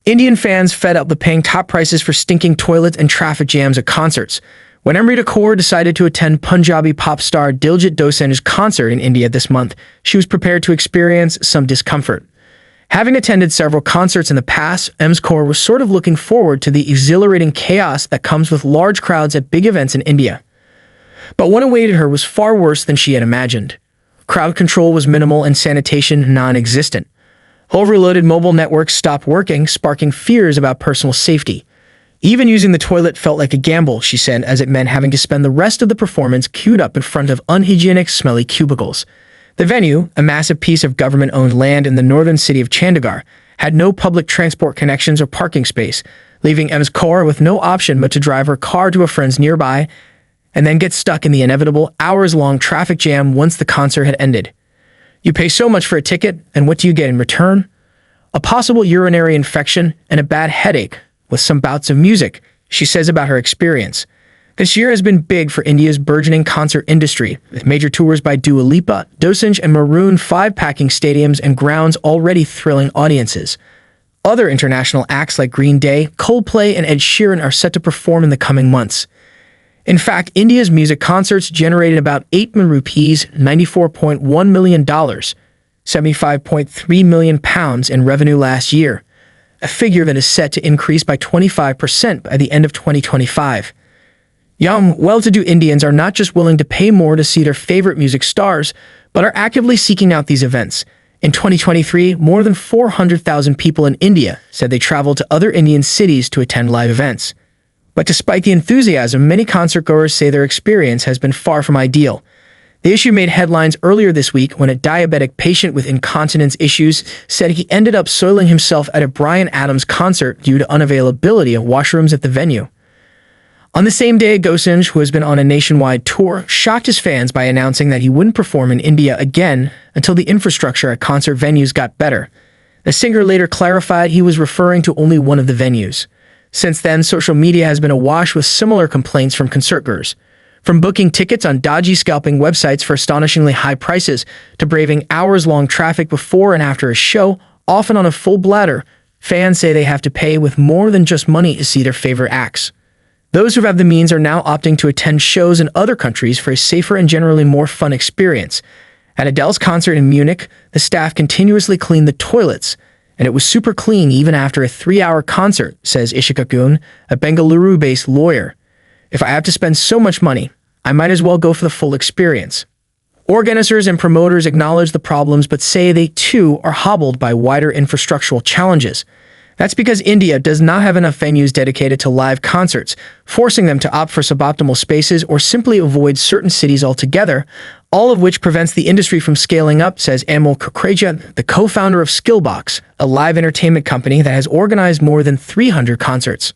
Indian fans fed up with paying top prices for stinking toilets and traffic jams at concerts. When Amrita Kaur decided to attend Punjabi pop star Diljit Dosanjh's concert in India this month, she was prepared to experience some discomfort. Having attended several concerts in the past, Ms. Kaur was sort of looking forward to the exhilarating chaos that comes with large crowds at big events in India. But what awaited her was far worse than she had imagined. Crowd control was minimal and sanitation non-existent. Overloaded mobile networks stopped working, sparking fears about personal safety. Even using the toilet felt like a gamble, she said, as it meant having to spend the rest of the performance queued up in front of unhygienic, smelly cubicles. The venue, a massive piece of government-owned land in the northern city of Chandigarh, had no public transport connections or parking space, leaving Ms. Kaur with no option but to drive her car to a friend's nearby and then get stuck in the inevitable hours-long traffic jam once the concert had ended. You pay so much for a ticket, and what do you get in return? A possible urinary infection and a bad headache, with some bouts of music, she says about her experience. This year has been big for India's burgeoning concert industry, with major tours by Dua Lipa, Dosanjh, and Maroon 5 packing stadiums and grounds already thrilling audiences. Other international acts like Green Day, Coldplay, and Ed Sheeran are set to perform in the coming months. In fact, India's music concerts generated about 8 million rupees, $94.1 million, £75.3 million in revenue last year, a figure that is set to increase by 25% by the end of 2025. Young, well-to-do Indians are not just willing to pay more to see their favorite music stars, but are actively seeking out these events. In 2023, more than 400,000 people in India said they traveled to other Indian cities to attend live events. But despite the enthusiasm, many concertgoers say their experience has been far from ideal. The issue made headlines earlier this week when a diabetic patient with incontinence issues said he ended up soiling himself at a Bryan Adams concert due to unavailability of washrooms at the venue. On the same day, Dosanjh, who has been on a nationwide tour, shocked his fans by announcing that he wouldn't perform in India again until the infrastructure at concert venues got better. The singer later clarified he was referring to only one of the venues. Since then, social media has been awash with similar complaints from concertgoers. From booking tickets on dodgy scalping websites for astonishingly high prices to braving hours-long traffic before and after a show, often on a full bladder, fans say they have to pay with more than just money to see their favorite acts. Those who have the means are now opting to attend shows in other countries for a safer and generally more fun experience. At Adele's concert in Munich, the staff continuously cleaned the toilets, and it was super clean even after a 3-hour concert, says Ishika Gun, a Bengaluru-based lawyer. If I have to spend so much money, I might as well go for the full experience. Organizers and promoters acknowledge the problems but say they too are hobbled by wider infrastructural challenges. That's because India does not have enough venues dedicated to live concerts, forcing them to opt for suboptimal spaces or simply avoid certain cities altogether, all of which prevents the industry from scaling up, says Amol Kukreja, the co-founder of Skillbox, a live entertainment company that has organized more than 300 concerts.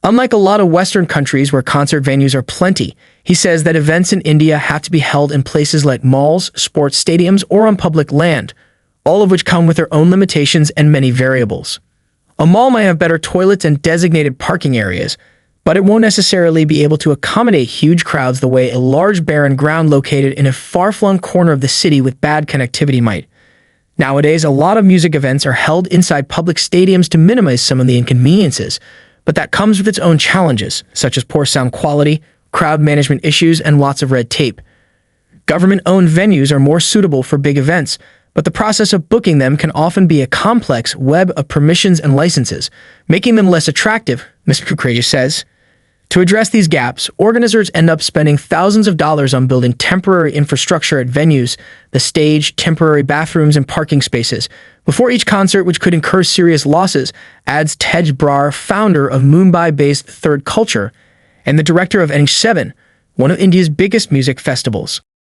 Unlike a lot of Western countries where concert venues are plenty, he says that events in India have to be held in places like malls, sports stadiums, or on public land, all of which come with their own limitations and many variables. A mall might have better toilets and designated parking areas, but it won't necessarily be able to accommodate huge crowds the way a large barren ground located in a far-flung corner of the city with bad connectivity might. Nowadays, a lot of music events are held inside public stadiums to minimize some of the inconveniences, but that comes with its own challenges, such as poor sound quality, crowd management issues, and lots of red tape. Government-owned venues are more suitable for big events, but the process of booking them can often be a complex web of permissions and licenses, making them less attractive, Mr. Kukreja says. To address these gaps, organizers end up spending thousands of dollars on building temporary infrastructure at venues, the stage, temporary bathrooms, and parking spaces, before each concert, which could incur serious losses, adds Tej Brar, founder of Mumbai-based Third Culture, and the director of N7, one of India's biggest music festivals.